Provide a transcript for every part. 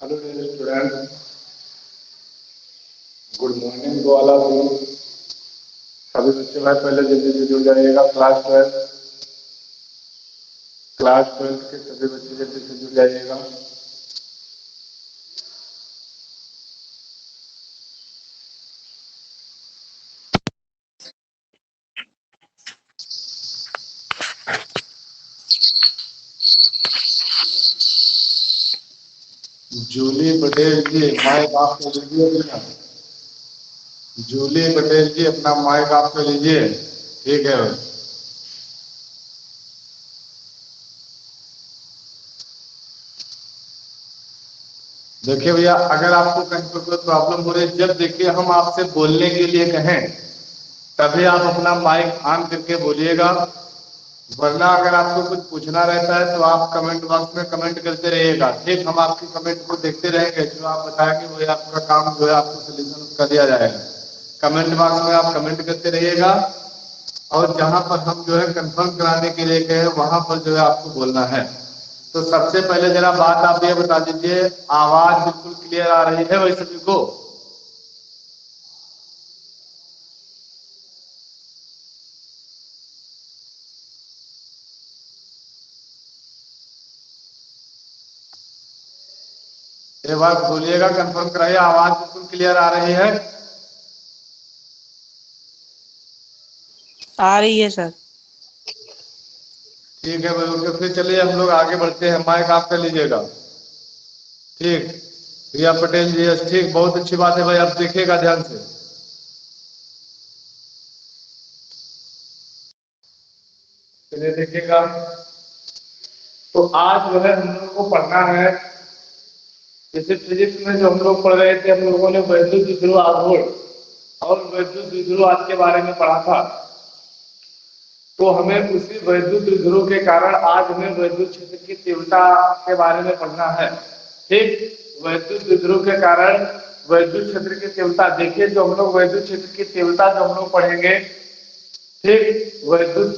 Hello dear student, good morning to all of you. सभी बच्चे भाई पहले जल्दी से जुड़ जाइएगा। क्लास 12 के सभी बच्चे जल्दी से जुड़ जाइएगा। जूली पटेल जी माइक ऑफ कर लीजिए अपना। जूली पटेल जी अपना माइक ऑफ कर लीजिए। ठीक है भाई। देखिए भैया, अगर आपको कहीं पर कोई प्रॉब्लम हो रही है, जब देखिए हम आपसे बोलने के लिए कहें तभी आप अपना माइक ऑन करके बोलिएगा, वरना अगर आपको कुछ पूछना रहता है तो आप कमेंट बॉक्स में कमेंट करते रहिएगा। ठीक, हम आपकी कमेंट को देखते रहेंगे, जो आप बताएंगे वही आपका काम जो है आपको सोल्यूशन उसका दिया जाएगा। कमेंट बॉक्स में आप कमेंट करते रहिएगा और जहां पर हम जो है कंफर्म कराने के लिए गए वहां पर जो है आपको बोलना है। तो सबसे पहले जरा बात आप ये बता दीजिए, आवाज बिल्कुल क्लियर आ रही है वही सभी को? एक बार बोलिएगा, कंफर्म कराइए आवाज बिल्कुल क्लियर आ रही है। आ रही है सर। ठीक है भाई, ओके, फिर चलिए हम लोग आगे बढ़ते हैं। माइक आप कर लीजिएगा। ठीक, रिया पटेल जी, यस, ठीक, बहुत अच्छी बात है भाई। आप देखिएगा ध्यान से, चलिए देखिएगा। तो आज जो है हम लोग को पढ़ना है, जैसे फिजिक्स में जो हम लोग पढ़ रहे थे, हम लोगों ने वैद्युत द्विध्रुव आघूर्ण और वैद्युत द्विध्रुव आज के बारे में पढ़ा था। तो हमें उसी वैद्युत द्विध्रुव के कारण आज हमें वैद्युत क्षेत्र की तीव्रता के बारे में पढ़ना है। ठीक, वैद्युत द्विध्रुव के कारण वैद्युत क्षेत्र की तीव्रता, देखिए जो हम लोग वैद्युत क्षेत्र की तीव्रता जो हम लोग पढ़ेंगे, ठीक, वैद्युत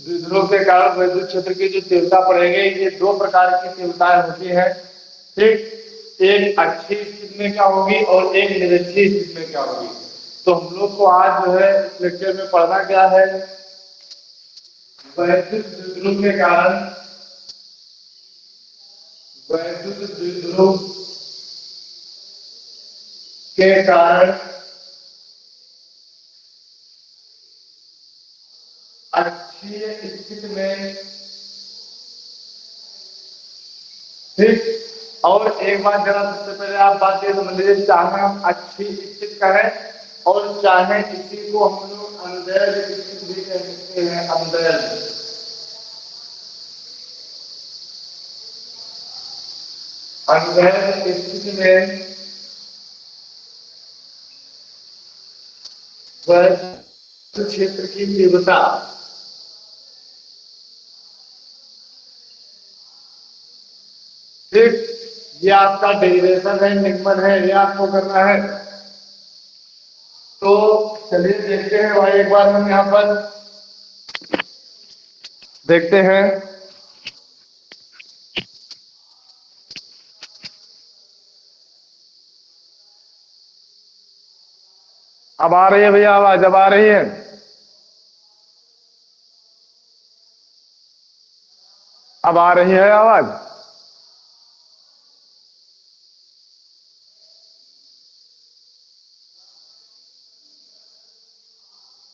द्विध्रुव के कारण वैद्युत क्षेत्र की जो तीव्रता पढ़ेंगे, ये दो प्रकार की तीव्रताएं होती है। ठीक, एक अच्छी स्थिति में क्या होगी और एक निरक्षीय स्थिति में क्या होगी। तो हम लोग को आज जो है इस लेक्चर में पढ़ना क्या है, वैद्युत द्विध्रुव के कारण वैद्युत द्विध्रुव के कारण अच्छी स्थिति में, ठीक, और एक बात जरा सबसे पहले आप बात ये समझ लीजिए, चाहे हम अच्छी स्थिति कहें और चाहे इसी को हम लोग अनदैर्घ्य स्थिति भी कह सकते हैं। अनदैर्घ्य अनदैर्घ्य स्थिति में वैद्युत क्षेत्र की तीव्रता, ठीक, ये आपका डेरिवेशन है, निगमन है, ये आपको करना है। तो चलिए देखते हैं भाई, एक बार हम यहाँ पर देखते हैं। अब आ रही है भैया आवाज? अब आ रही है? अब आ रही है आवाज?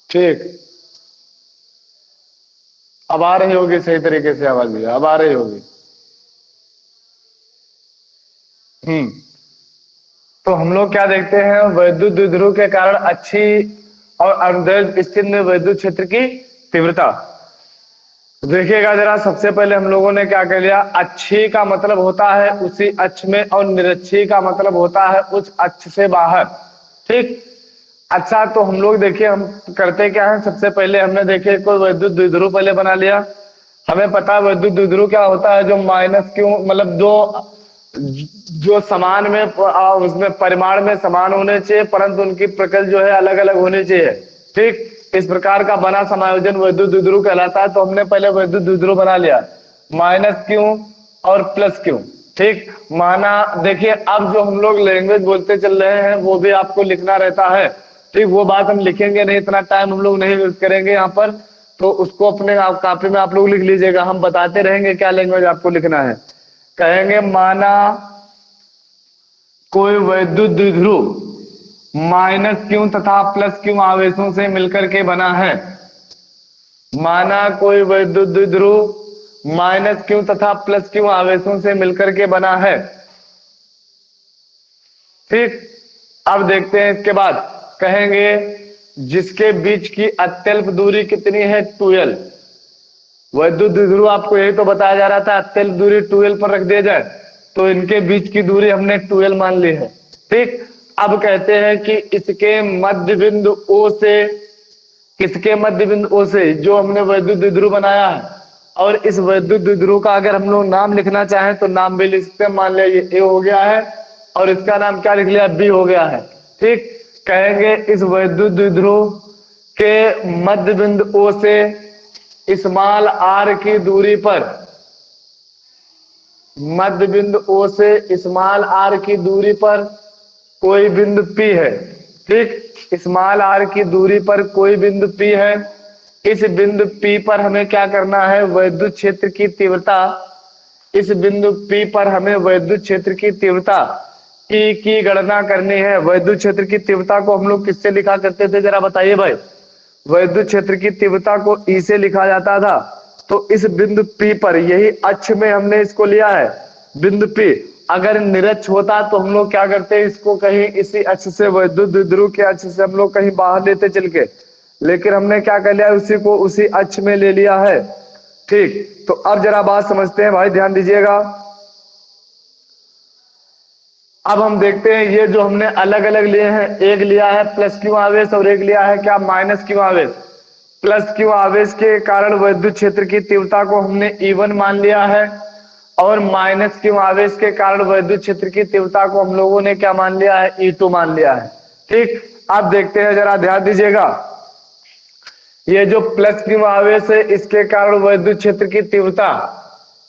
ठीक, अब आ रही होगी सही तरीके से आवाज भैया, अब आ रही होगी। तो हम लोग क्या देखते हैं, वैद्युत द्विध्रुव के कारण अच्छी और अनदैर्घ्य स्थिति में वैद्युत क्षेत्र की तीव्रता। देखिएगा जरा, सबसे पहले हम लोगों ने क्या कर लिया, अच्छी का मतलब होता है उसी अक्ष में और निरक्षी का मतलब होता है उस अक्ष से बाहर। ठीक, अच्छा, तो हम लोग देखिए हम करते क्या है, सबसे पहले हमने देखिए कोई वैद्युत द्विध्रुव पहले बना लिया। हमें पता है वैद्युत द्विध्रुव क्या होता है, जो माइनस क्यू मतलब दो जो समान में उसमें परिमाण में समान होने चाहिए, परंतु उनकी प्रकृति जो है अलग अलग होनी चाहिए। ठीक, इस प्रकार का बना समायोजन वैद्युत द्विध्रुव कहलाता है। तो हमने पहले वैद्युत द्विध्रुव बना लिया, माइनस क्यू और प्लस क्यू। ठीक, माना देखिए अब जो हम लोग लैंग्वेज बोलते चल रहे हैं वो भी आपको लिखना रहता है। ठीक, वो बात हम लिखेंगे नहीं, इतना टाइम हम लोग नहीं वेस्ट करेंगे यहाँ पर, तो उसको अपने कापी में आप लोग लिख लीजिएगा। हम बताते रहेंगे क्या लैंग्वेज आपको लिखना है। कहेंगे माना कोई वैद्युत द्विध्रुव माइनस क्यू तथा प्लस क्यू आवेशों से मिलकर के बना है। माना कोई वैद्युत द्विध्रुव माइनस क्यू तथा प्लस क्यू आवेशों से मिलकर के बना है। ठीक, अब देखते हैं इसके बाद। कहेंगे जिसके बीच की अत्यल्प दूरी कितनी है, 12। वैद्युत द्विध्रुव आपको यही तो बताया जा रहा था, अत्यल्प दूरी 12 पर रख दिया जाए, तो इनके बीच की दूरी हमने 12 मान ली है। ठीक, अब कहते हैं कि इसके मध्य बिंदु O से, किसके मध्य बिंदु O से, जो हमने वैद्युत द्विध्रुव बनाया है, और इस वैद्युत द्विध्रुव का अगर हम लोग नाम लिखना चाहें तो नाम भी लिख सकते हैं। मान लिया ये A हो गया है और इसका नाम क्या लिख लिया, B हो गया है। ठीक, कहेंगे इस वैद्युत द्विध्रुव के मध्य बिंदु O से स्मॉल r की दूरी पर, मध्य बिंदु O से स्मॉल r की दूरी पर कोई बिंदु P है। ठीक, स्मॉल r की दूरी पर कोई बिंदु P है। इस बिंदु P पर हमें क्या करना है, वैद्युत क्षेत्र की तीव्रता, इस बिंदु P पर हमें वैद्युत क्षेत्र की तीव्रता E की गणना करनी है। वैद्युत क्षेत्र की तीव्रता को हम लोग किससे लिखा करते थे, जरा बताइए भाई। वैद्युत क्षेत्र की तीव्रता को E से लिखा जाता था। तो इस बिंदु P पर, यही अक्ष में हमने इसको लिया है बिंदु P। अगर निरक्ष होता तो हम लोग क्या करते, इसको कहीं इसी अक्ष से, वैद्युत द्विध्रुव के अक्ष से हम लोग कहीं बाहर लेते चल के, लेकिन हमने क्या कर लिया, उसी को उसी अक्ष में ले लिया है। ठीक, तो अब जरा बात समझते हैं भाई, ध्यान दीजिएगा। अब हम देखते हैं ये जो हमने अलग अलग लिए हैं, एक लिया है प्लस क्यू आवेश और एक लिया है क्या, माइनस क्यू आवेश। प्लस क्यू आवेश के कारण वैद्युत क्षेत्र की तीव्रता को हमने E1 मान लिया है, और माइनस क्यू आवेश के कारण वैद्युत क्षेत्र की तीव्रता को हम लोगों ने क्या मान लिया है, E2 मान लिया है। ठीक, अब देखते हैं, जरा ध्यान दीजिएगा। ये जो प्लस क्यू आवेश है इसके कारण वैद्युत क्षेत्र की तीव्रता,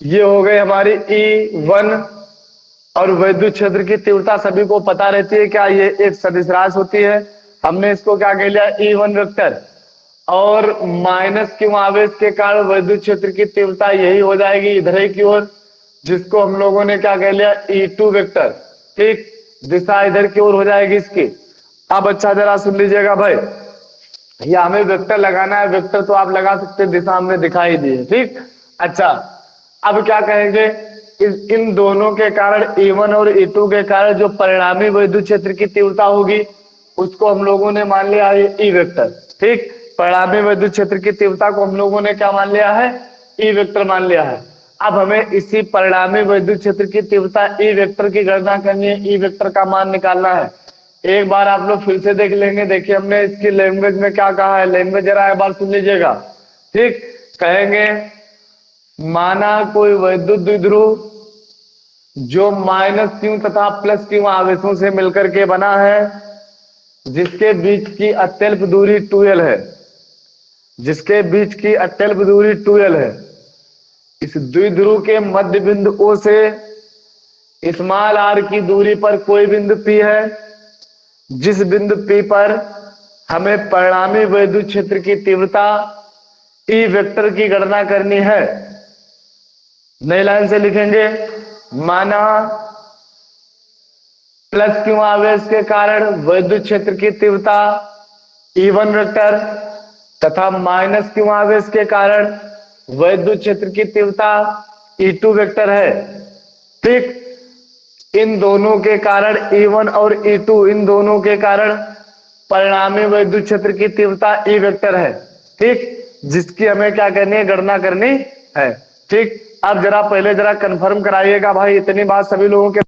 ये हो गई हमारी E1, और वैद्युत क्षेत्र की तीव्रता सभी को पता रहती है क्या, ये एक सदिश राशि होती है। हमने इसको क्या कह लिया, E1 वेक्टर। और माइनस क्यू आवेश के कारण वैद्युत क्षेत्र की तीव्रता यही हो जाएगी इधर ही की ओर, जिसको हम लोगों ने क्या कह लिया, E2 वेक्टर। ठीक, दिशा इधर की ओर हो जाएगी इसकी। अब अच्छा जरा सुन लीजिएगा भाई, ये हमें वेक्टर लगाना है, वेक्टर तो आप लगा सकते हैं, दिशा हमने दिखाई दी है। ठीक, अच्छा अब क्या कहेंगे, इन दोनों के कारण E1 और E2 के कारण जो परिणामी वैद्युत क्षेत्र की तीव्रता होगी उसको हम लोगों ने मान लिया है E वेक्टर। ठीक, परिणामी वैद्युत क्षेत्र की तीव्रता को हम लोगों ने क्या मान लिया है, E वेक्टर मान लिया है। अब हमें इसी परिणामी वैद्युत क्षेत्र की तीव्रता E वेक्टर की गणना करनी है, E वेक्टर का मान निकालना है। एक बार आप लोग फिर से देख लेंगे, देखिए हमने इसकी लैंग्वेज में क्या कहा है, लैंग्वेज जरा एक बार सुन लीजिएगा। ठीक, कहेंगे माना कोई वैद्युत द्विध्रुव जो माइनस क्यू तथा प्लस क्यू आवेशों से मिलकर के बना है, जिसके बीच की अत्यल्प दूरी 12 है, जिसके बीच की अत्यल्प दूरी 12 है। इस द्विध्रुव के मध्य बिंदु O से स्मॉल r की दूरी पर कोई बिंदु P है, जिस बिंदु P पर हमें परिणामी वैद्युत क्षेत्र की तीव्रता E वेक्टर की गणना करनी है। नई लाइन से लिखेंगे, माना प्लस क्यू आवेश के कारण वैद्युत क्षेत्र की तीव्रता E1 वेक्टर तथा माइनस क्यू आवेश के कारण वैद्युत क्षेत्र की तीव्रता E2 वेक्टर है। ठीक, इन दोनों के कारण E1 और E2, इन दोनों के कारण परिणामी वैद्युत क्षेत्र की तीव्रता E वेक्टर है। ठीक, जिसकी हमें क्या करनी है, गणना करनी है। ठीक, अब जरा पहले जरा कंफर्म कराइएगा भाई, इतनी बात सभी लोगों के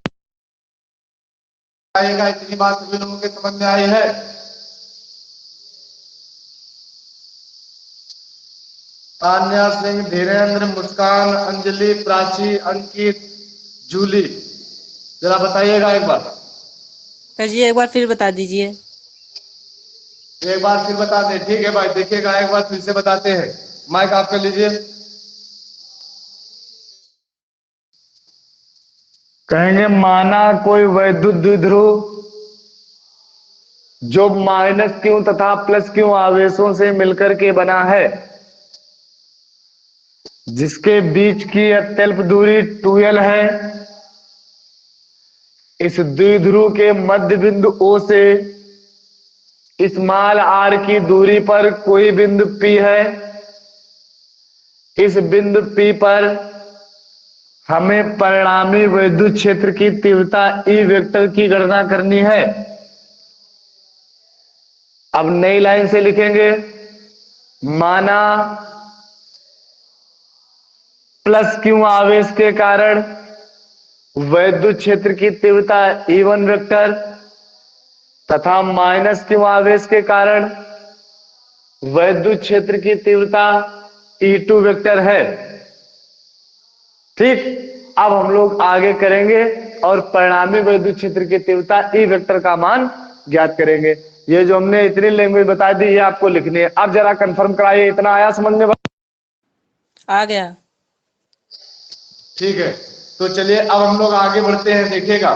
आएगा, इतनी बात सभी लोगों के समझ में आई है। तान्या सिंह, धीरेन्द्र, मुस्कान, अंजलि, प्राची, अंकित, जूली, जरा बताइएगा एक बार। सर जी एक बार फिर बता दीजिए। एक बार फिर बता दें, ठीक है भाई, देखिएगा एक बार फिर से बताते हैं। माइक आप कर लीजिए। कहेंगे माना कोई वैद्युत द्विध्रुव जो माइनस क्यू तथा प्लस क्यू आवेशों से मिलकर के बना है, जिसके बीच की अत्यल्प दूरी 2l है। इस द्विध्रुव के मध्य बिंदु O से स्मॉल r की दूरी पर कोई बिंदु P है। इस बिंदु P पर हमें परिणामी विद्युत क्षेत्र की तीव्रता E वेक्टर की गणना करनी है। अब नई लाइन से लिखेंगे, माना प्लस क्यू आवेश के कारण वैद्युत क्षेत्र की तीव्रता E1 वेक्टर तथा माइनस क्यू आवेश के कारण वैद्युत क्षेत्र की तीव्रता E2 वेक्टर है। ठीक, अब हम लोग आगे करेंगे और परिणामी वैद्युत क्षेत्र की तीव्रता E वेक्टर का मान ज्ञात करेंगे। ये जो हमने इतनी लैंग्वेज बता दी, ये आपको लिखनी है। अब जरा कंफर्म कराइए, इतना आया समझ में? आ गया। ठीक है, तो चलिए अब हम लोग आगे बढ़ते हैं। देखिएगा,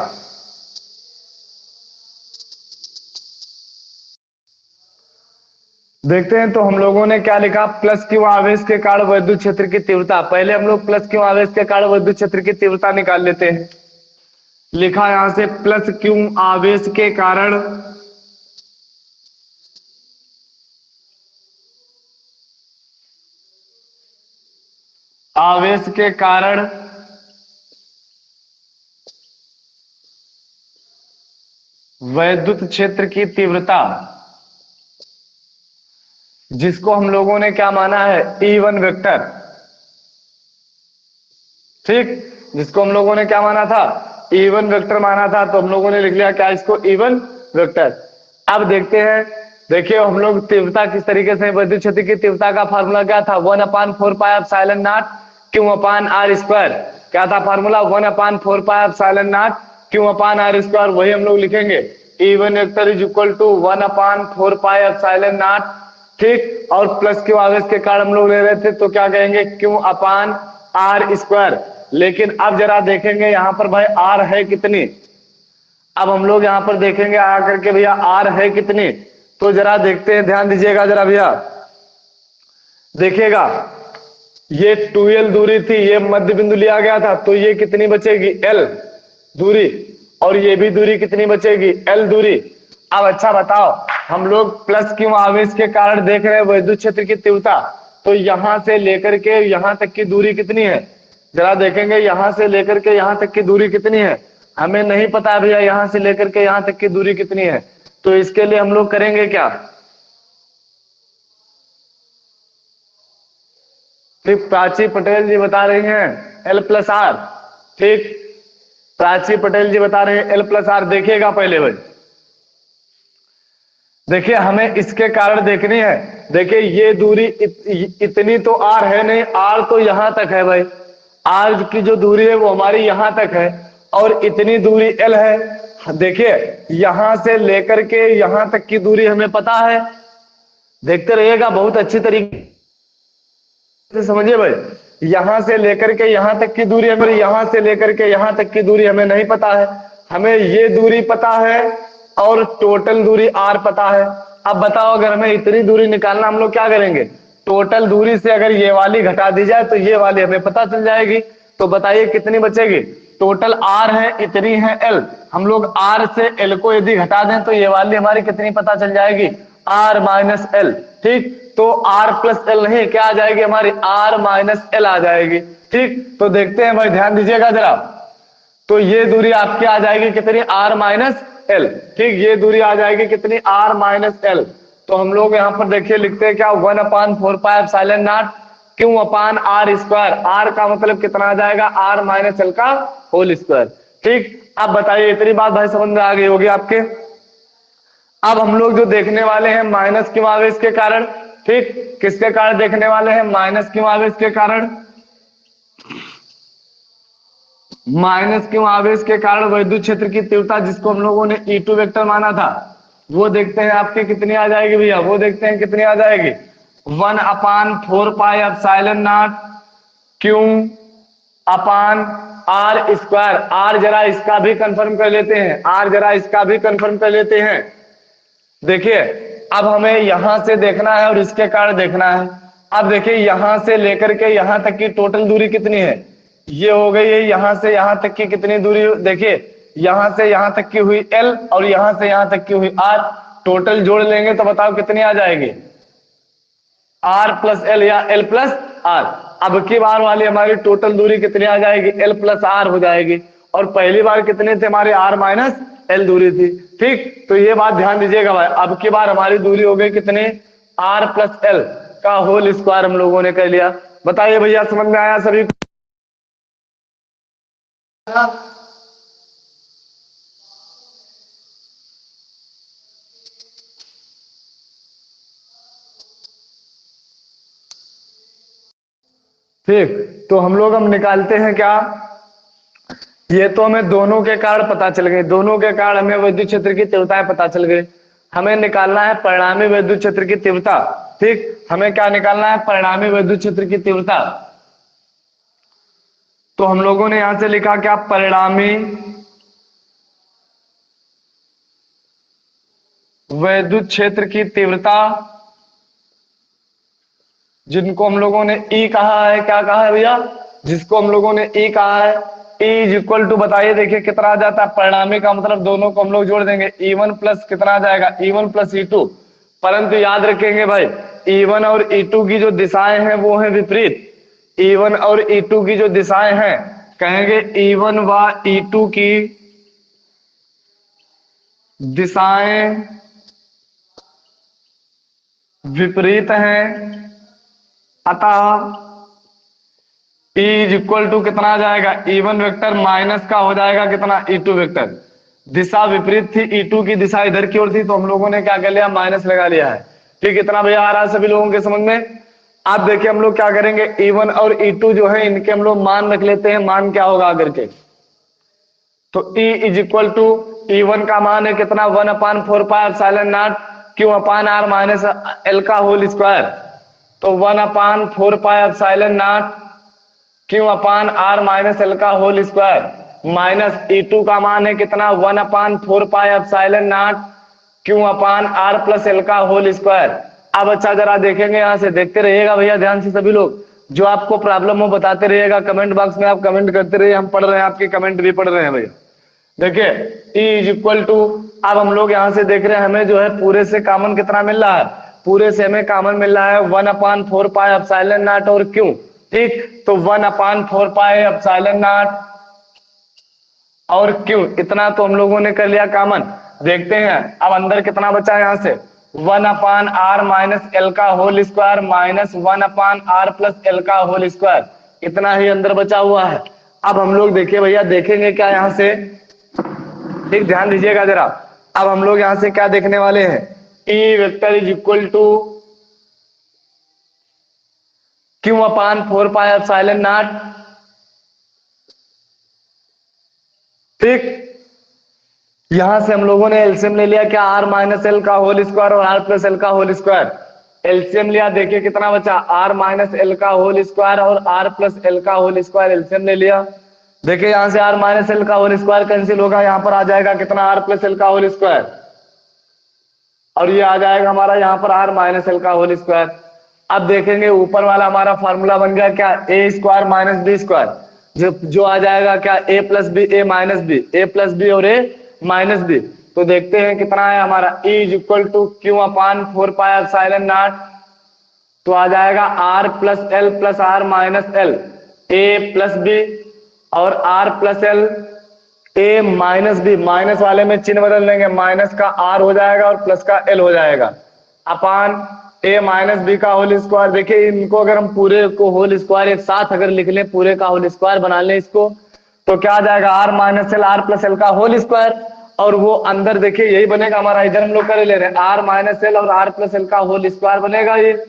देखते हैं तो हम लोगों ने क्या लिखा। प्लस क्यू आवेश के कारण वैद्युत क्षेत्र की तीव्रता, पहले हम लोग प्लस क्यू आवेश के कारण वैद्युत क्षेत्र की तीव्रता निकाल लेते हैं। लिखा यहां से प्लस क्यू आवेश के कारण वैद्युत क्षेत्र की तीव्रता, जिसको हम लोगों ने क्या माना है, E1 वेक्टर। ठीक, जिसको हम लोगों ने क्या माना था, E1 वेक्टर माना था, तो हम लोगों ने लिख लिया क्या, इसको E1 वेक्टर। अब देखते हैं, देखिए हम लोग तीव्रता किस तरीके से, वैद्युत क्षेत्र की तीव्रता का फार्मूला क्या था, 1/4πε0 Q/r²। क्या था फार्मूला, 1/4πε0 Q/r²। वही हम लोग लिखेंगे, E1 vector is equal to 1/4πε0। ठीक, और प्लस क्यू आवेश के कारण हम लोग ले रहे थे, तो क्या कहेंगे, Q/r²। लेकिन अब जरा देखेंगे यहां पर भाई r है कितनी। अब हम लोग यहां पर देखेंगे आकर के भैया r है कितनी, तो जरा देखते हैं, ध्यान दीजिएगा जरा भैया। देखिएगा, ये 2l दूरी थी, ये मध्य बिंदु लिया गया था, तो ये कितनी बचेगी, l दूरी, और ये भी दूरी कितनी बचेगी, l दूरी। अब अच्छा बताओ, हम लोग प्लस क्यू आवेश के कारण देख रहे हैं वैद्युत क्षेत्र की तीव्रता, तो यहां से लेकर के यहां तक की दूरी कितनी है, जरा देखेंगे, यहां से लेकर के यहां तक की दूरी कितनी है, हमें नहीं पता भैया यहां से लेकर के यहां तक की दूरी कितनी है। तो इसके लिए हम लोग करेंगे क्या, ठीक, प्राची पटेल जी बता रही हैं L+R। ठीक, प्राची पटेल जी बता रहे हैं L+R। देखिएगा पहले भाई, देखिए हमें इसके कारण देखनी है। देखिए ये दूरी इतनी तो r है नहीं, r तो यहां तक है भाई, r की जो दूरी है वो हमारी यहां तक है, और इतनी दूरी l है। देखिए यहां से लेकर के यहां तक की दूरी हमें पता है, देखते रहिएगा बहुत अच्छी तरीके से समझिए भाई। यहां से लेकर के यहां तक की दूरी हमें, यहां से लेकर के यहां तक की दूरी हमें नहीं पता है, हमें ये दूरी पता है और टोटल दूरी r पता है। अब बताओ, अगर हमें इतनी दूरी निकालना, हम लोग क्या करेंगे, टोटल दूरी से अगर ये वाली घटा दी जाए तो ये वाली हमें पता चल जाएगी। तो बताइए कितनी बचेगी, टोटल r है, इतनी है l, हम लोग r से l को यदि घटा दें तो ये वाली हमारी कितनी पता चल जाएगी, r - l। ठीक, तो r+l नहीं, क्या आ जाएगी हमारी, r-l आ जाएगी। ठीक, तो देखते हैं भाई, ध्यान दीजिएगा जरा, तो ये दूरी आपकी आ जाएगी कितनी, r-l। ठीक, ये दूरी आ जाएगी कितनी, r-l। तो हम लोग यहाँ पर देखिए लिखते हैं क्या, 1/4πε0 Q/r²। r का मतलब कितना आ जाएगा, r-l का होल स्क्वायर। ठीक, अब बताइए, इतनी बात भाई समझ में आ गई होगी आपके। अब हम लोग जो देखने वाले हैं माइनस क्यू आवेश के कारण, ठीक, किसके कारण देखने वाले हैं, माइनस क्यू आवेश के कारण। माइनस क्यू आवेश के कारण वैद्युत क्षेत्र की तीव्रता, जिसको हम लोगों ने E2 वेक्टर माना था, वो देखते हैं आपकी कितनी आ जाएगी भैया, वो देखते हैं कितनी आ जाएगी, 1/4πε0 Q/r²। Are square. आर जरा इसका भी कंफर्म कर लेते हैं, आर जरा इसका भी कंफर्म कर लेते हैं। देखिए अब हमें यहां से देखना है और इसके कारण देखना है। अब देखिए यहां से लेकर के यहां तक की टोटल दूरी कितनी है, ये हो गई है यहां से यहां तक की कितनी दूरी, देखिए यहां से यहां तक की हुई एल और यहां से यहां तक की हुई आर, टोटल जोड़ लेंगे तो बताओ कितनी आ जाएगी, आर प्लस एल या एल प्लस आर। अब की बार वाली हमारी टोटल दूरी कितनी आ जाएगी, एल प्लस आर हो जाएगी। और पहली बार कितने थे हमारे, आर माइनस एल दूरी थी। ठीक, तो ये बात ध्यान दीजिएगा भाई, अब की बार हमारी दूरी हो गई कितने, आर प्लस एल का होल स्क्वायर हम लोगों ने कर लिया। बताइए भैया समझ में आया सभी को? ठीक, तो हम लोग हम निकालते हैं क्या, ये तो हमें दोनों के कारण पता चल गए, दोनों के कारण हमें विद्युत क्षेत्र की तीव्रताएं पता चल गई। हमें निकालना है परिणामी विद्युत क्षेत्र की तीव्रता। ठीक, हमें क्या निकालना है, परिणामी विद्युत क्षेत्र की तीव्रता। तो हम लोगों ने यहां से लिखा क्या, परिणामी विद्युत क्षेत्र की तीव्रता, जिनको हम लोगों ने ई कहा है, क्या कहा है भैया, जिसको हम लोगों ने ई कहा है, ई इज इक्वल टू, बताइए देखिए कितना आ जाता है, परिणामी का मतलब दोनों को हम लोग जोड़ देंगे, E1 प्लस कितना आ जाएगा, E1 प्लस E2। परंतु याद रखेंगे भाई, E1 और E2 की जो दिशाएं हैं वो है विपरीत। E1 और E2 की जो दिशाएं हैं, कहेंगे E1 व E2 की दिशाएं विपरीत हैं, अतः E इज इक्वल टू कितना आ जाएगा, E1 वेक्टर माइनस का हो जाएगा कितना, E2 वेक्टर। दिशा विपरीत थी, E2 की दिशा इधर की ओर थी, तो हम लोगों ने क्या कर लिया, माइनस लगा लिया है। ठीक, इतना भैया आ रहा है सभी लोगों के समझ में? अब देखिए हम लोग क्या करेंगे, E1 और E2 जो है इनके हम लोग मान रख लेते हैं, मान क्या होगा आकर के, तो E is equal to, E1 का मान है कितना, 1/4πε0 Q upon R minus L का होल स्क्वायर। तो 1/4πε0 Q upon R minus L का होल स्क्वायर माइनस E2 का मान है कितना, 1/4πε0 Q upon R plus L का होल स्क्वायर। अब अच्छा जरा देखेंगे, यहां से देखते रहिएगा भैया ध्यान से सभी लोग, जो आपको प्रॉब्लम हो बताते रहिएगा, कमेंट बॉक्स में आप कमेंट करते रहिए, हम पढ़ रहे हैं, आपके कमेंट भी पढ़ रहे हैं भैया। देखिए E इज इक्वल टू, अब हम लोग यहां से देख रहे हैं हमें जो है पूरे से कॉमन कितना मिल रहा है, पूरे से हमें कॉमन मिल रहा है 1/4πε0 और क्यू। ठीक, तो 1/4πε0 और क्यू, इतना तो हम लोगों ने कर लिया कॉमन। देखते हैं अब अंदर कितना बचा है, यहां से 1/r माइनस एल का whole square minus 1/r plus L का होल स्क्वायर, इतना ही अंदर बचा हुआ है। अब हम लोग देखिए भैया, देखेंगे क्या यहां से, ठीक ध्यान दीजिएगा जरा। अब हम लोग यहां से क्या देखने वाले हैं, E vector is equal to Q upon 4πε0। ठीक, यहां से हम लोगों ने एलसीएम ले लिया क्या, आर माइनस एल का होल स्क्वायर और आर प्लस एल का होल स्क्वायर। एलसीएम लिया, देखिए कितना बचा, आर माइनस एल का होल स्क्वायर और आर प्लस एल का होल स्क्वायर, एलसीएम ले लिया। देखिए यहां से आर माइनस एल का होल स्क्वायर कैंसिल होगा, यहां पर आ जाएगा कितना, आर प्लस एल का होल स्क्वायर, और ये आ जाएगा हमारा यहाँ पर आर माइनस एल का होल स्क्वायर। अब देखेंगे ऊपर वाला हमारा फॉर्मूला बन गया क्या, A square minus B square, जो आ जाएगा क्या, ए plus B A minus B, A plus B और ए माइनस बी। तो देखते हैं कितना है हमारा, E is equal to Q upon 4πε0, तो आ जाएगा R plus R minus L, A plus B और R plus L A minus B, minus वाले में चिन्ह बदल देंगे, माइनस का आर हो जाएगा और प्लस का एल हो जाएगा, अपान ए माइनस बी का होल स्क्वायर। देखिए इनको अगर हम पूरे को होल स्क्वायर एक साथ अगर लिख लें, पूरे का होल स्क्वायर बना लें इसको, तो क्या आ जाएगा, R minus L R plus L का होल स्क्वायर, और वो अंदर देखिए यही बनेगा हमारा, इधर हम लोग कर ले रहे हैं आर माइनस एल और आर प्लस एल का होल स्क्वायर बनेगा ये।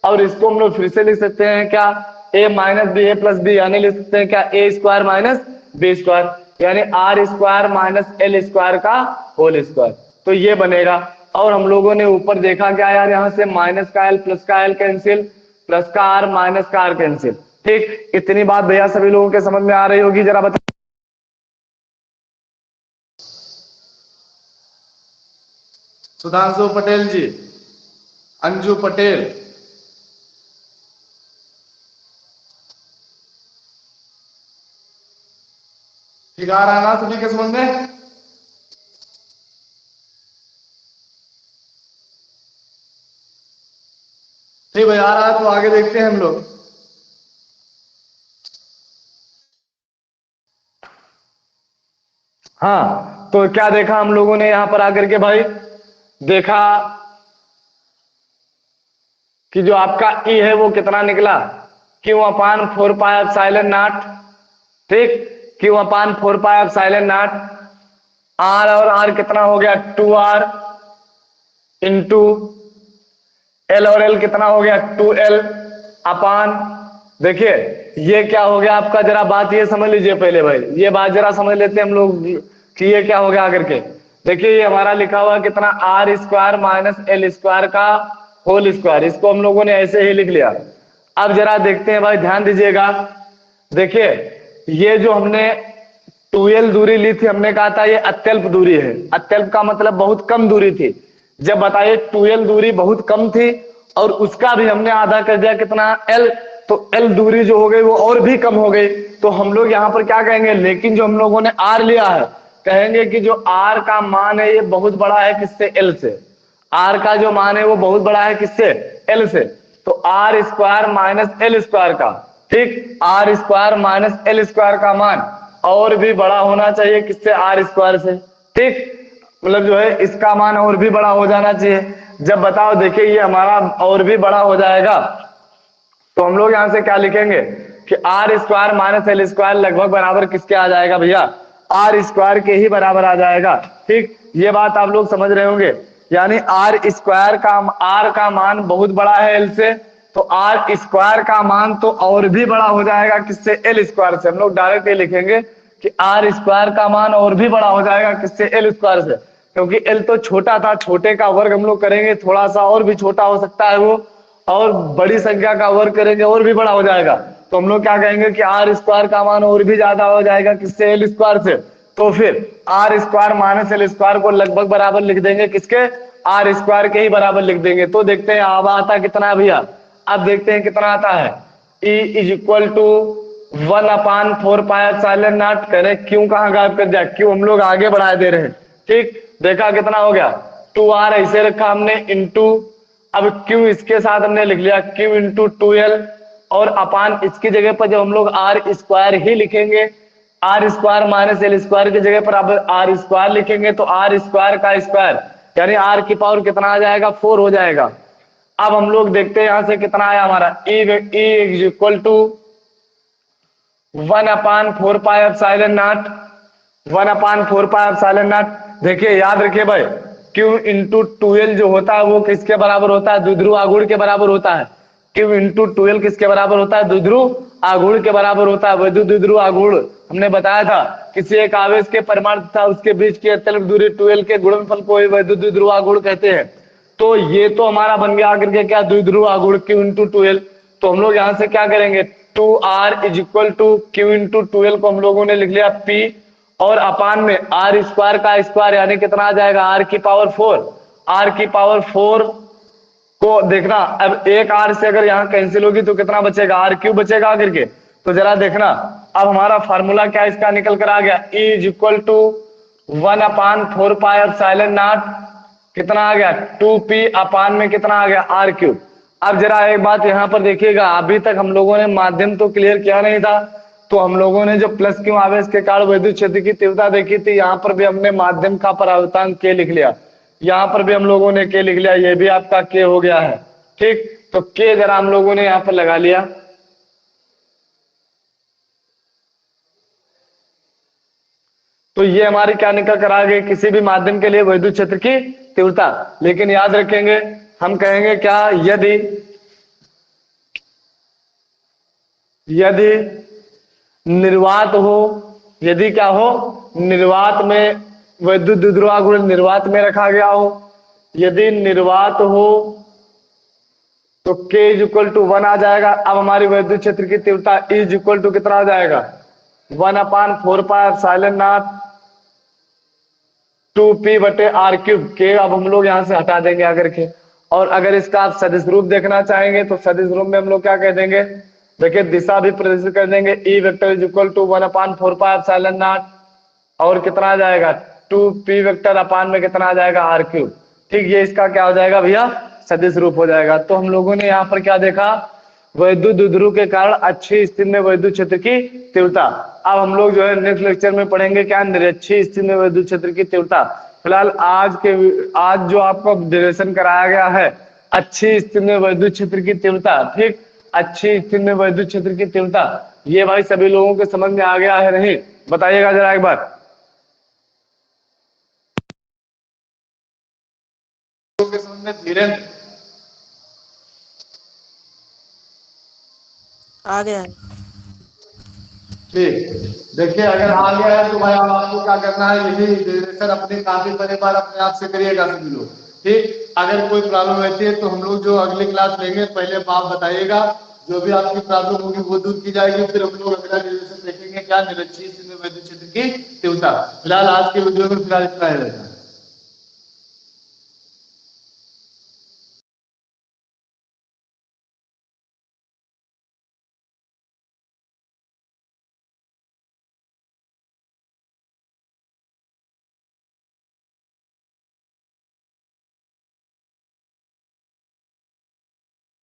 और इसको हम लोग फिर से लिख सकते हैं क्या, A minus B A plus B, यानी लिख सकते हैं क्या, A square minus B square, यानी R square minus L square का होल स्क्वायर, तो ये बनेगा। और हम लोगों ने ऊपर देखा क्या यार, यहां से माइनस का एल प्लस का एल कैंसिल, प्लस का आर माइनस का आर कैंसिल। ठीक, इतनी बात भैया सभी लोगों के समझ में आ रही होगी, जरा बता। सुधांशु पटेल जी, अंजू पटेल, ठीक आ रहा है ना सभी के समझ में? ठीक भाई, आ रहा है तो आगे देखते हैं हम लोग। हाँ, तो क्या देखा हम लोगों ने यहां पर आकर के भाई? देखा कि जो आपका ई है वो कितना निकला, क्यू अपान 4πε0। ठीक, क्यू अपान 4πε0। आर और आर कितना हो गया, 2r इंटू एल और एल कितना हो गया, 2l अपान। देखिए ये क्या हो गया आपका, जरा बात ये समझ लीजिए पहले भाई, ये बात जरा समझ लेते हैं हम लोग कि ये क्या हो गया आकर के। देखिए ये हमारा लिखा हुआ कितना, R square minus L square का होल स्क्वायर, इसको हम लोगों ने ऐसे ही लिख लिया। अब जरा देखते हैं भाई, ध्यान दीजिएगा। देखिए ये जो हमने 2l दूरी ली थी, हमने कहा था ये अत्यल्प दूरी है। अत्यल्प का मतलब बहुत कम दूरी थी। जब बताइए 2l दूरी बहुत कम थी और उसका भी हमने आधा कर दिया कितना, l, तो l दूरी जो हो गई वो और भी कम हो गई। तो हम लोग यहां पर क्या कहेंगे, लेकिन जो हम लोगों ने r लिया है, कहेंगे कि जो r का मान है ये बहुत बड़ा है किससे, l से। r का जो मान है वो बहुत बड़ा है किससे, l से। तो R square minus L square का, ठीक, R square minus L square का मान और भी बड़ा होना चाहिए किससे, आर स्क्वायर से। ठीक, मतलब जो है इसका मान और भी बड़ा हो जाना चाहिए। जब बताओ, देखिए ये हमारा और भी बड़ा हो जाएगा तो हम लोग यहां से क्या लिखेंगे कि R square minus L square लगभग बराबर किसके आ जाएगा भैया, आर स्क्वायर के ही बराबर आ जाएगा। ठीक, ये बात आप लोग समझ रहे होंगे। यानी आर स्क्वायर का, आर का मान बहुत बड़ा है एल से, तो आर स्क्वायर का मान तो और भी बड़ा हो जाएगा किससे, एल स्क्वायर से। हम लोग डायरेक्ट ये लिखेंगे कि आर स्क्वायर का मान और भी बड़ा हो जाएगा किससे, एल स्क्वायर से। क्योंकि एल तो छोटा था, छोटे का वर्ग हम लोग करेंगे थोड़ा सा और भी छोटा हो सकता है वो, और बड़ी संख्या का वर्ग करेंगे और भी बड़ा हो जाएगा। तो हम लोग क्या कहेंगे कि आर स्क्वायर का मान और भी ज्यादा हो जाएगा किससे, एल स्क्वायर से। तो फिर R square minus L square को लगभग बराबर लिख देंगे किसके, आर स्क्वायर के ही बराबर लिख देंगे। तो देखते हैं अब आता कितना है भैया, अब देखते हैं कितना आता है। ई इज इक्वल टू 1/4πε0 करें, क्यों कहां गायब कर दिया, क्यों हम लोग आगे बढ़ा दे रहे हैं। ठीक, देखा कितना हो गया, 2r ऐसे रखा हमने इंटू, अब q इसके साथ हमने लिख लिया q इंटू 2l, और अपान इसकी जगह पर जब हम लोग आर स्क्वायर ही लिखेंगे, R square minus L square की जगह पर अब आर स्क्वायर लिखेंगे तो आर स्क्वायर का स्क्वायर यानी आर की पावर कितना आ जाएगा, 4 हो जाएगा। अब हम लोग देखते हैं यहां से कितना आया हमारा, ई इज इक्वल टू 1/4πε0, 1/4πε0। देखिए याद रखिए भाई, q इंटू 2l जो होता है वो किसके बराबर होता है, द्विध्रुव आघूर्ण के बराबर होता है। q इंटू 2l किसके बराबर होता है, द्विध्रुव आघूर्ण के बराबर होता है। वैद्युत द्विध्रुव आघूर्ण हमने बताया था, किसी एक आवेश के परमाणु तथा उसके बीच की अत्यल्प दूरी 2l के गुणनफल को ही वैद्युत द्विध्रुव आघूर्ण कहते हैं। तो ये तो हमारा बन गया आकर के क्या, द्विध्रुव आघूर्ण q इंटू 2l। तो हम लोग यहां से क्या करेंगे, 2r is equal to q into 2l को हम लोगों ने लिख लिया p, और अपान में आर स्क्वायर का स्क्वायर यानी कितना आ जाएगा, आर की पावर 4। आर की पावर 4 को देखना, अब एक आर से अगर यहाँ कैंसिल होगी तो कितना बचेगा, आर क्यू बचेगा आकर के। तो जरा देखना, अब हमारा फार्मूला क्या इसका निकल कर आ गया, E इज इक्वल टू 1/4πε0 कितना आ गया, 2p अपान में कितना आ गया, आर क्यूब। अब जरा एक बात यहाँ पर देखिएगा, अभी तक हम लोगों ने माध्यम तो क्लियर किया नहीं था, तो हम लोगों ने जो प्लस क्यू आवेश के कारण वैद्युत क्षेत्र की तीव्रता देखी थी, यहाँ पर भी हमने माध्यम का परावर्तांक के लिख लिया, यहाँ पर भी हम लोगों ने के लिख लिया, ये भी आपका के हो गया है। ठीक, तो के जरा हम लोगों ने यहाँ पर लगा लिया। तो ये हमारी क्या निकल कर आ गई, किसी भी माध्यम के लिए वैद्युत क्षेत्र की तीव्रता। लेकिन याद रखेंगे, हम कहेंगे क्या, यदि निर्वात हो, यदि क्या हो, निर्वात में वैद्युत द्विध्रुव आघूर्ण निर्वात में रखा गया हो, यदि निर्वात हो तो k इज इक्वल टू 1 आ जाएगा। अब हमारी वैद्युत क्षेत्र की तीव्रता E इज इक्वल टू कितना आ जाएगा, 1/4πε0 2p/r³ के अब हम लोग यहाँ से हटा देंगे अगर के। और अगर इसका आप सदिश रूप देखना चाहेंगे तो सदिश रूप में हम लोग क्या कह देंगे, देखिए दिशा भी प्रदर्शित कर देंगे, E vector is equal to 1/4πε0 और कितना आ जाएगा 2p वेक्टर अपान में कितना आ जाएगा r³। ठीक, ये इसका क्या हो जाएगा भैया, सदिश रूप हो जाएगा। तो हम लोगों ने यहाँ पर क्या देखा, वैद्युत द्विध्रुव के कारण अच्छी स्थिति में वैद्युत क्षेत्र की तीव्रता। अब हम लोग जो है नेक्स्ट लेक्चर में पढ़ेंगे क्या, निरक्षीय स्थिति में वैद्युत क्षेत्र की तीव्रता। फिलहाल आज जो आपको डिरेक्शन कराया गया है अच्छी स्थिति में वैद्युत क्षेत्र की तीव्रता, ठीक, अच्छी स्थिति में वैद्युत क्षेत्र की तीव्रता, ये भाई सभी लोगों के समझ में आ गया है नहीं, बताइएगा जरा एक बार। समझ में धीरेन्द्र आ गया है। ठीक, देखिए अगर आ गया है तो भाई अब आपको क्या करना है, यही डिरेक्शन अपनी काफी बड़े बार अपने आप से करिएगा सभी लोग। ठीक, अगर कोई प्रॉब्लम रहती है तो हम लोग जो अगली क्लास लेंगे पहले आप बताइएगा, जो भी आपकी प्रॉब्लम होगी वो दूर की जाएगी, फिर हम लोग अगला डिरेक्शन देखेंगे क्या, निरक्षीय स्थिति में वैद्युत क्षेत्र की तीव्रता। फिलहाल आज के वीडियो में फिलहाल इतना ही रहेगा।